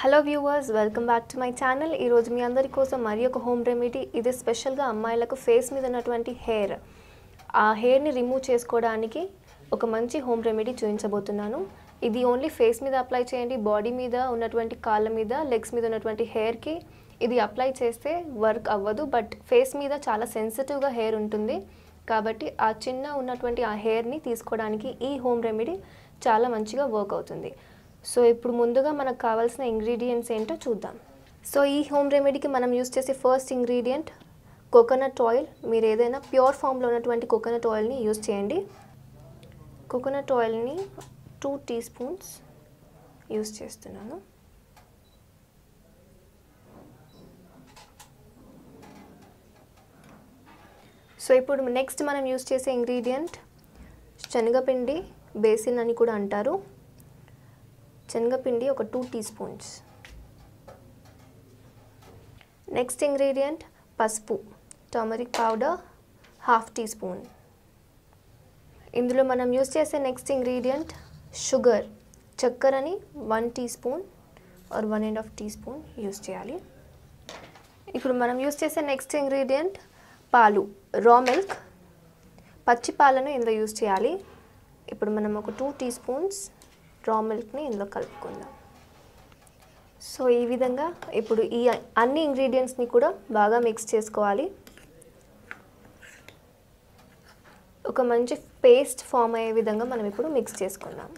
Hello viewers, welcome back to my channel. ఈరోజు మీ అందరి కోసం మరి ఒక హోమ్ రెమెడీ. ఇది స్పెషల్గా అమ్మాయిలకు ఫేస్ మీద ఉన్నటువంటి ఆ హెయిర్ని రిమూవ్ చేసుకోవడానికి ఒక మంచి హోమ్ రెమెడీ చూపించబోతున్నాను. ఇది ఓన్లీ ఫేస్ మీద అప్లై చేయండి. బాడీ మీద ఉన్నటువంటి కాళ్ళ మీద, లెగ్స్ మీద ఉన్నటువంటి హెయిర్కి ఇది అప్లై చేస్తే వర్క్ అవ్వదు. బట్ ఫేస్ మీద చాలా సెన్సిటివ్గా హెయిర్ ఉంటుంది కాబట్టి ఆ చిన్న ఉన్నటువంటి ఆ హెయిర్ని తీసుకోవడానికి ఈ హోమ్ రెమెడీ చాలా మంచిగా వర్క్ అవుతుంది. సో ఇప్పుడు ముందుగా మనకు కావాల్సిన ఇంగ్రీడియంట్స్ ఏంటో చూద్దాం. సో ఈ హోమ్ రెమెడీకి మనం యూస్ చేసే ఫస్ట్ ఇంగ్రీడియంట్ కోకోనట్ ఆయిల్. మీరు ఏదైనా ప్యూర్ ఫామ్లో ఉన్నటువంటి కోకోనట్ ఆయిల్ని యూస్ చేయండి. కోకోనట్ ఆయిల్ని 2 టీ స్పూన్స్ యూస్ చేస్తున్నాను. సో ఇప్పుడు నెక్స్ట్ మనం యూస్ చేసే ఇంగ్రీడియంట్ శనగపిండి, బేసిన్ అని కూడా అంటారు. శనగపిండి ఒక 2 టీ స్పూన్స్. నెక్స్ట్ ఇంగ్రీడియంట్ పసుపు, టర్మరిక్ పౌడర్ 1/2 టీ స్పూన్. ఇందులో మనం యూస్ చేసే నెక్స్ట్ ఇంగ్రీడియంట్ షుగర్, చక్కెరని 1 tea spoon or 1.5 tea spoon use చేయాలి. ఇప్పుడు మనం యూస్ చేసే నెక్స్ట్ ఇంగ్రీడియంట్ పాలు, రా మిల్క్, పచ్చి పాలను ఇందులో యూస్ చేయాలి. ఇప్పుడు మనం ఒక 2 టీ స్పూన్స్ రా మిల్క్ని ఇందులో కలుపుకుందాం. సో ఈ విధంగా ఇప్పుడు ఈ అన్ని ఇంగ్రీడియంట్స్ని కూడా బాగా మిక్స్ చేసుకోవాలి. ఒక మంచి పేస్ట్ ఫామ్ అయ్యే విధంగా మనం ఇప్పుడు మిక్స్ చేసుకుందాం.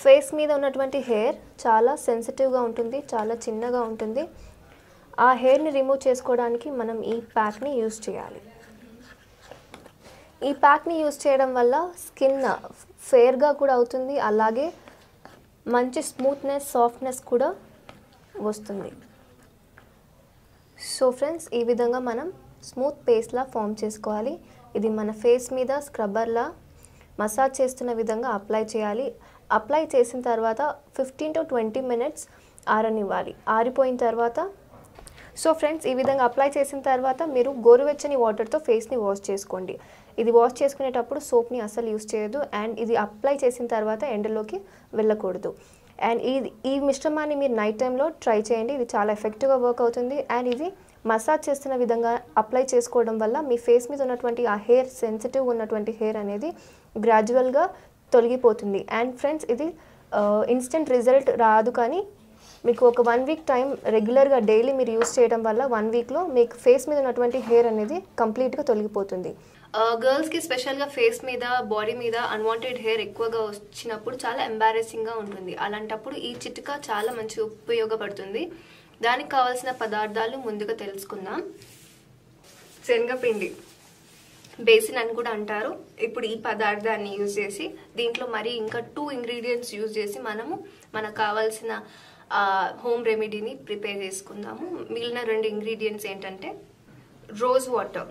ఫేస్ మీద ఉన్నటువంటి హెయిర్ చాలా సెన్సిటివ్గా ఉంటుంది, చాలా చిన్నగా ఉంటుంది. ఆ హెయిర్ని రిమూవ్ చేసుకోవడానికి మనం ఈ ప్యాక్ని యూస్ చేయాలి. ఈ ప్యాక్ని యూస్ చేయడం వల్ల స్కిన్ ఫేర్గా కూడా అవుతుంది, అలాగే మంచి స్మూత్నెస్, సాఫ్ట్నెస్ కూడా వస్తుంది. సో ఫ్రెండ్స్, ఈ విధంగా మనం స్మూత్ పేస్ట్లా ఫామ్ చేసుకోవాలి. ఇది మన ఫేస్ మీద స్క్రబ్బర్లా మసాజ్ చేస్తున్న విధంగా అప్లై చేయాలి. అప్లై చేసిన తర్వాత 15 to 20 మినిట్స్ ఆరనివ్వాలి. ఆరిపోయిన తర్వాత సో ఫ్రెండ్స్, ఈ విధంగా అప్లై చేసిన తర్వాత మీరు గోరువెచ్చని వాటర్తో ఫేస్ని వాష్ చేసుకోండి. ఇది వాష్ చేసుకునేటప్పుడు సోప్ని అస్సలు యూస్ చేయొద్దు. అండ్ ఇది అప్లై చేసిన తర్వాత ఎండలోకి వెళ్ళకూడదు. అండ్ ఈ మిశ్రమాన్ని మీరు నైట్ టైంలో ట్రై చేయండి. ఇది చాలా ఎఫెక్టివ్గా వర్క్ అవుతుంది. అండ్ ఇది మసాజ్ చేస్తున్న విధంగా అప్లై చేసుకోవడం వల్ల మీ ఫేస్ మీద ఉన్నటువంటి ఆ హెయిర్, సెన్సిటివ్ ఉన్నటువంటి హెయిర్ అనేది గ్రాడ్యువల్గా తొలగిపోతుంది. అండ్ ఫ్రెండ్స్, ఇది ఇన్స్టెంట్ రిజల్ట్ రాదు, కానీ మీకు ఒక 1 వీక్ టైం రెగ్యులర్గా డైలీ మీరు యూస్ చేయడం వల్ల 1 వీక్లో మీకు ఫేస్ మీద ఉన్నటువంటి హెయిర్ అనేది కంప్లీట్గా తొలగిపోతుంది. గర్ల్స్కి స్పెషల్గా ఫేస్ మీద, బాడీ మీద అన్వాంటెడ్ హెయిర్ ఎక్కువగా వచ్చినప్పుడు చాలా ఎంబారెసింగ్గా ఉంటుంది. అలాంటప్పుడు ఈ చిట్కా చాలా మంచి ఉపయోగపడుతుంది. దానికి కావాల్సిన పదార్థాలు ముందుగా తెలుసుకుందాం. శనగపిండి, బేసిన్ అని కూడా అంటారు. ఇప్పుడు ఈ పదార్థాన్ని యూజ్ చేసి దీంట్లో మరి ఇంకా 2 ఇంగ్రీడియంట్స్ యూజ్ చేసి మనకు కావాల్సిన హోమ్ రెమెడీని ప్రిపేర్ చేసుకుందాము. మిగిలిన 2 ఇంగ్రీడియంట్స్ ఏంటంటే రోజ్ వాటర్,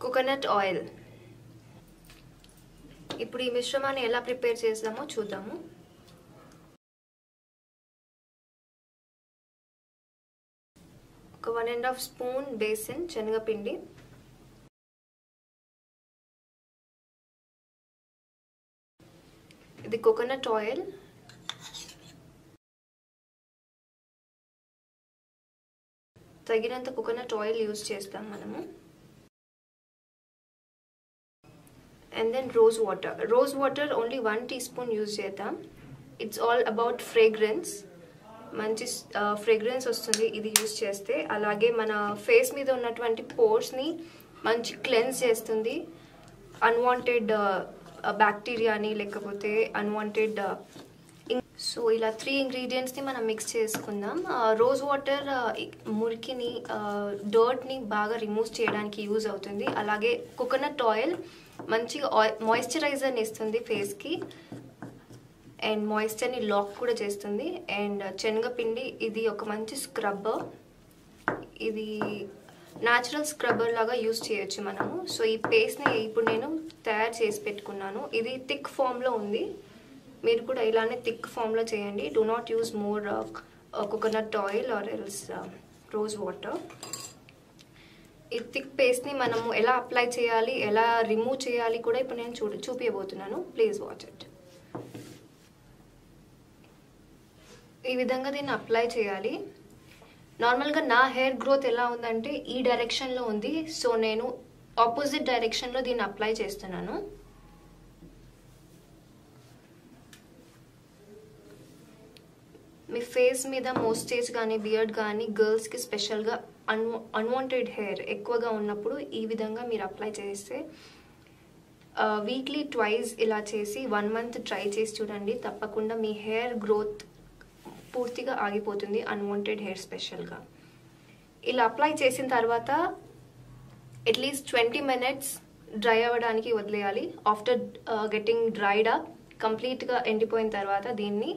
కోకోనట్ ఆయిల్. ఇప్పుడు ఈ మిశ్రమాన్ని ఎలా ప్రిపేర్ చేద్దామో చూద్దాము. ఒక 1.5 స్పూన్ బేసిన్ శనగపిండి, ఇది కోకోనట్ ఆయిల్, తగినంత కోకోనట్ ఆయిల్ యూజ్ చేస్తాం మనము. And then rose water only 1 tea spoon use చేద్దాం. It's all about fragrance. మంచి ఫ్రేగ్రెన్స్ వస్తుంది ఇది యూజ్ చేస్తే. అలాగే మన ఫేస్ మీద ఉన్నటువంటి పోర్స్ని మంచి క్లెన్స్ చేస్తుంది. అన్వాంటెడ్ బ్యాక్టీరియాని, లేకపోతే అన్వాంటెడ్. సో ఇలా 3 ఇంగ్రీడియంట్స్ని మనం మిక్స్ చేసుకుందాం. రోజ్ వాటర్ మురికిని, డర్ట్ని బాగా రిమూవ్ చేయడానికి యూజ్ అవుతుంది. అలాగే కోకోనట్ ఆయిల్ మంచిగా మాయిశ్చరైజర్ని ఇస్తుంది ఫేస్కి, అండ్ మాయిశ్చర్ని లాక్ కూడా చేస్తుంది. అండ్ శనగపిండి, ఇది ఒక మంచి స్క్రబ్బర్. ఇది న్యాచురల్ స్క్రబ్బర్ లాగా యూజ్ చేయొచ్చు మనము. సో ఈ పేస్ట్ని ఇప్పుడు నేను తయారు చేసి పెట్టుకున్నాను. ఇది థిక్ ఫామ్లో ఉంది. మీరు కూడా ఇలానే థిక్ ఫామ్లో చేయండి. Do not use more coconut oil or else rose water. ఈ థిక్ పేస్ట్ని మనము ఎలా అప్లై చేయాలి, ఎలా రిమూవ్ చేయాలి కూడా ఇప్పుడు నేను చూపించబోతున్నాను. Please watch it. ఈ విధంగా దీన్ని అప్లై చేయాలి. నార్మల్గా నా హెయిర్ గ్రోత్ ఎలా ఉందంటే ఈ డైరెక్షన్లో ఉంది. సో నేను ఆపోజిట్ డైరెక్షన్లో దీన్ని అప్లై చేస్తున్నాను. మీ ఫేస్ మీద మోస్టేజ్ కానీ బియర్డ్ కానీ గర్ల్స్కి స్పెషల్గా అన్వాంటెడ్ హెయిర్ ఎక్కువగా ఉన్నప్పుడు ఈ విధంగా మీరు అప్లై చేస్తే వీక్లీ ట్వైస్ ఇలా చేసి 1 మంత్ ట్రై చేసి చూడండి. తప్పకుండా మీ హెయిర్ గ్రోత్ పూర్తిగా ఆగిపోతుంది, అన్వాంటెడ్ హెయిర్ స్పెషల్గా. ఇలా అప్లై చేసిన తర్వాత అట్లీస్ట్ 20 minutes డ్రై అవ్వడానికి వదిలేయాలి. ఆఫ్టర్ గెటింగ్ డ్రైడ్ అప్ కంప్లీట్గా ఎండిపోయిన తర్వాత దీన్ని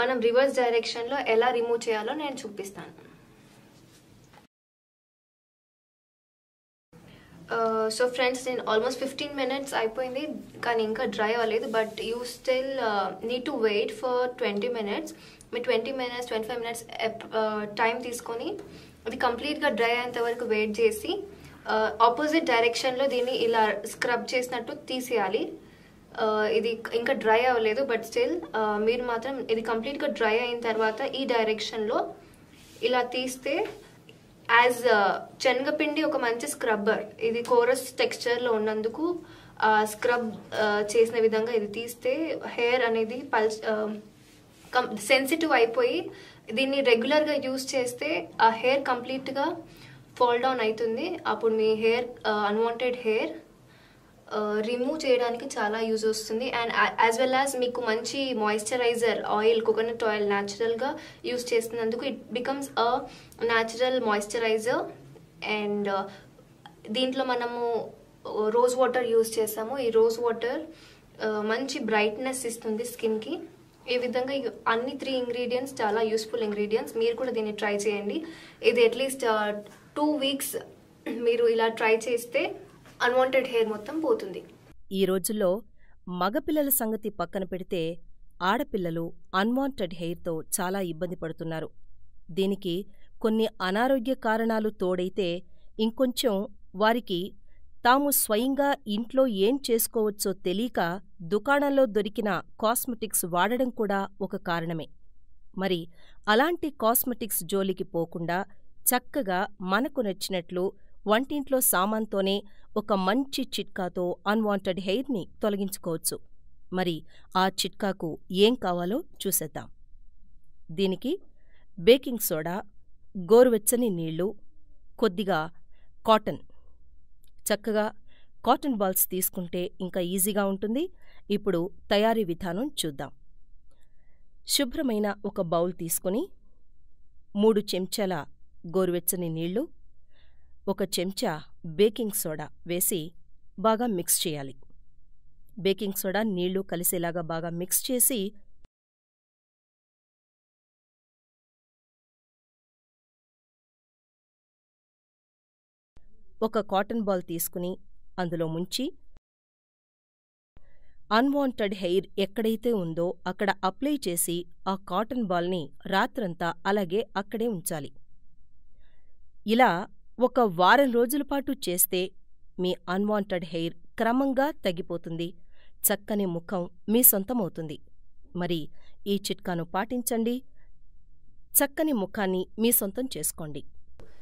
మనం రివర్స్ డైరెక్షన్లో ఎలా రిమూవ్ చేయాలో నేను చూపిస్తాను. సో ఫ్రెండ్స్, నేను ఆల్మోస్ట్ 15 minutes అయిపోయింది కానీ ఇంకా డ్రై అవ్వలేదు. But you still need to wait for 20 minutes. మీరు 20 minutes 25 minutes టైం తీసుకొని అది కంప్లీట్గా డ్రై అయ్యేంత వరకు వెయిట్ చేసి ఆపోజిట్ డైరెక్షన్లో దీన్ని ఇలా స్క్రబ్ చేసినట్టు తీసేయాలి. ఇది ఇంకా డ్రై అవ్వలేదు బట్ స్టిల్ మీరు మాత్రం ఇది కంప్లీట్గా డ్రై అయిన తర్వాత ఈ డైరెక్షన్లో ఇలా తీస్తే యాజ్ శనగపిండి ఒక మంచి స్క్రబ్బర్, ఇది కోరస్ టెక్స్చర్లో ఉన్నందుకు స్క్రబ్ చేసిన విధంగా ఇది తీస్తే హెయిర్ అనేది సెన్సిటివ్ అయిపోయి దీన్ని రెగ్యులర్గా యూజ్ చేస్తే ఆ హెయిర్ కంప్లీట్గా ఫాల్ డౌన్ అవుతుంది. అప్పుడు మీ హెయిర్ అన్వాంటెడ్ హెయిర్ రిమూవ్ చేయడానికి చాలా యూజ్ వస్తుంది. అండ్ యాజ్ వెల్ యాజ్ మీకు మంచి మాయిశ్చరైజర్ ఆయిల్, కోకోనట్ ఆయిల్ న్యాచురల్గా యూజ్ చేస్తున్నందుకు it becomes a natural moisturiser. And దీంట్లో మనము రోజ్ వాటర్ యూజ్ చేస్తాము. ఈ రోజ్ వాటర్ మంచి బ్రైట్నెస్ ఇస్తుంది స్కిన్కి. ఈ విధంగా అన్ని 3 ఇంగ్రీడియంట్స్ చాలా యూస్ఫుల్ ఇంగ్రీడియంట్స్. మీరు కూడా దీన్ని ట్రై చేయండి. ఇది అట్లీస్ట్ 2 weeks మీరు ఇలా ట్రై చేస్తే అన్వాంటెడ్ హెయిర్ మొత్తం పోతుంది. ఈ రోజుల్లో మగపిల్లల సంగతి పక్కన పెడితే ఆడపిల్లలు అన్వాంటెడ్ హెయిర్తో చాలా ఇబ్బంది పడుతున్నారు. దీనికి కొన్ని అనారోగ్య కారణాలు తోడైతే ఇంకొంచెం వారికి తాము స్వయంగా ఇంట్లో ఏం చేసుకోవచ్చో తెలియక దుకాణంలో దొరికిన కాస్మెటిక్స్ వాడడం కూడా ఒక కారణమే. మరి అలాంటి కాస్మెటిక్స్ జోలికి పోకుండా చక్కగా మనకు నచ్చినట్లు వంటింట్లో సామాన్తోనే ఒక మంచి చిట్కాతో అన్వాంటెడ్ హెయిర్ని తొలగించుకోవచ్చు. మరి ఆ చిట్కాకు ఏం కావాలో చూసేద్దాం. దీనికి బేకింగ్ సోడా, గోరువెచ్చని నీళ్లు, కొద్దిగా కాటన్, చక్కగా కాటన్ బాల్స్ తీసుకుంటే ఇంకా ఈజీగా ఉంటుంది. ఇప్పుడు తయారీ విధానం చూద్దాం. శుభ్రమైన ఒక బౌల్ తీసుకుని 3 చెంచాల గోరువెచ్చని నీళ్లు, 1 చెంచా బేకింగ్ సోడా వేసి బాగా మిక్స్ చేయాలి. బేకింగ్ సోడా నీళ్లు కలిసేలాగా బాగా మిక్స్ చేసి ఒక కాటన్ బాల్ తీసుకుని అందులో ముంచి అన్వాంటెడ్ హెయిర్ ఎక్కడైతే ఉందో అక్కడ అప్లై చేసి ఆ కాటన్ బాల్ని రాత్రంతా అలాగే అక్కడే ఉంచాలి. ఇలా 1 వారం రోజుల పాటు చేస్తే మీ అన్వాంటెడ్ హెయిర్ క్రమంగా తగ్గిపోతుంది. చక్కని ముఖం మీ సొంతమవుతుంది. మరి ఈ చిట్కాను పాటించండి. చక్కని ముఖాన్ని మీ సొంతం చేసుకోండి.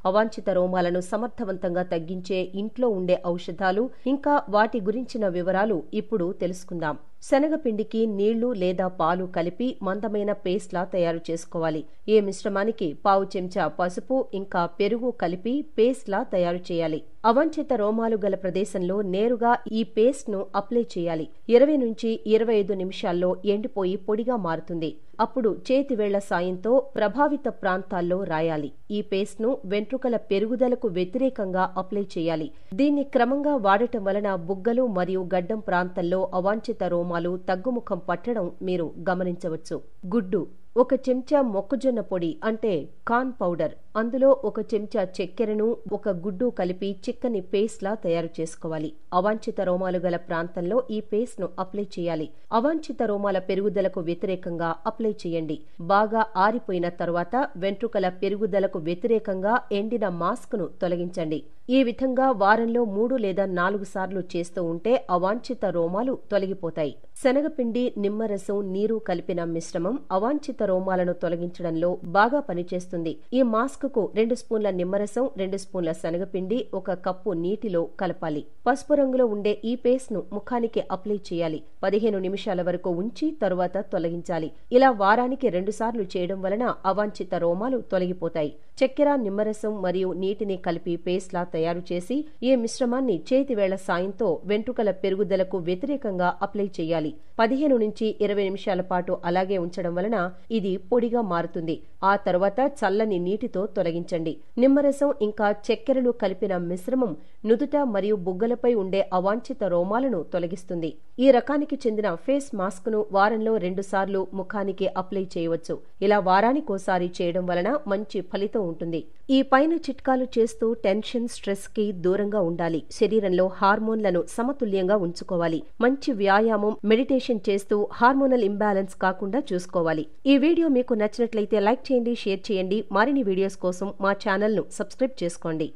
అవాంఛిత రోమాలను సమర్థవంతంగా తగ్గించే ఇంట్లో ఉండే ఔషధాలు ఇంకా వాటి గురించిన వివరాలు ఇప్పుడు తెలుసుకుందాం. శనగపిండికి నీళ్లు లేదా పాలు కలిపి మందమైన పేస్ట్లా తయారు చేసుకోవాలి. ఈ మిశ్రమానికి 1/2 చెంచా పసుపు ఇంకా పెరుగు కలిపి పేస్ట్లా తయారు చేయాలి. అవాంఛిత రోమాలు గల ప్రదేశంలో నేరుగా ఈ పేస్ట్ను అప్లై చేయాలి. 20 నుంచి 25 నిమిషాల్లో ఎండిపోయి పొడిగా మారుతుంది. అప్పుడు చేతివేళ్ల సాయంతో ప్రభావిత ప్రాంతాల్లో రాయాలి. ఈ పేస్ట్ను వెంట్రుకల పెరుగుదలకు వ్యతిరేకంగా అప్లై చేయాలి. దీన్ని క్రమంగా వాడటం వలన బుగ్గలు మరియు గడ్డం ప్రాంతంలో అవాంఛిత రోమాలు తగ్గుముఖం పట్టడం మీరు గమనించవచ్చు. గుడ్డు 1 చెంచా మొక్కజొన్న పొడి అంటే కార్న్ పౌడర్ అందులో 1 చెంచా చక్కెరను 1 గుడ్డు కలిపి చిక్కని పేస్ట్ లా తయారు చేసుకోవాలి. అవాంఛిత రోమాలు గల ప్రాంతంలో ఈ పేస్ట్ ను అప్లై చేయాలి. అవాంఛిత రోమాల పెరుగుదలకు వ్యతిరేకంగా అప్లై చేయండి. బాగా ఆరిపోయిన తర్వాత వెంట్రుకల పెరుగుదలకు వ్యతిరేకంగా ఎండిన మాస్క్ ను తొలగించండి. ఈ విధంగా వారంలో 3 లేదా 4 సార్లు చేస్తూ ఉంటే అవాంఛిత రోమాలు తొలగిపోతాయి. శనగపిండి, నిమ్మరసం, నీరు కలిపిన మిశ్రమం అవాంఛిత రోమాలను తొలగించడంలో బాగా పనిచేస్తుంది. ఈ మాస్క్ కు 2 స్పూన్ల నిమ్మరసం, 2 స్పూన్ల శనగపిండి, 1 కప్పు నీటిలో కలపాలి. పసుపు రంగులో ఉండే ఈ పేస్ట్ ను ముఖానికి అప్లై చేయాలి. 15 నిమిషాల వరకు ఉంచి తరువాత తొలగించాలి. ఇలా వారానికి 2 సార్లు చేయడం వలన అవాంఛిత రోమాలు తొలగిపోతాయి. చక్కెర, నిమ్మరసం మరియు నీటిని కలిపి పేస్ట్ లా తయారు చేసి ఈ మిశ్రమాన్ని చేతివేళ్ల సాయంతో వెంట్రుకల పెరుగుదలకు వ్యతిరేకంగా అప్లై చేయాలి. 15 నుంచి 20 నిమిషాల పాటు అలాగే ఉంచడం వలన ఇది పొడిగా మారుతుంది. ఆ తర్వాత చల్లని నీటితో తొలగించండి. నిమ్మరసం ఇంకా చక్కెరలు కలిపిన మిశ్రమం నుదుట మరియు బుగ్గలపై ఉండే అవాంఛిత రోమాలను తొలగిస్తుంది. ఈ రకానికి చెందిన ఫేస్ మాస్క్ ను వారంలో 2 సార్లు ముఖానికి అప్లై చేయవచ్చు. ఇలా వారానికోసారి చేయడం వలన మంచి ఫలితం ఉంటుంది. ఈ పైన చిట్కాలు చేస్తూ టెన్షన్, స్ట్రెస్ కి దూరంగా ఉండాలి. శరీరంలో హార్మోన్లను సమతుల్యంగా ఉంచుకోవాలి. మంచి వ్యాయామం, మెడిటేషన్ చేస్తూ హార్మోనల్ ఇంబ్యాలెన్స్ కాకుండా చూసుకోవాలి. ఈ వీడియో మీకు నచ్చినట్లయితే లైక్ చేయండి, షేర్ చేయండి. మరిన్ని వీడియోస్ కోసం మా ఛానల్ ను సబ్స్క్రైబ్ చేసుకోండి.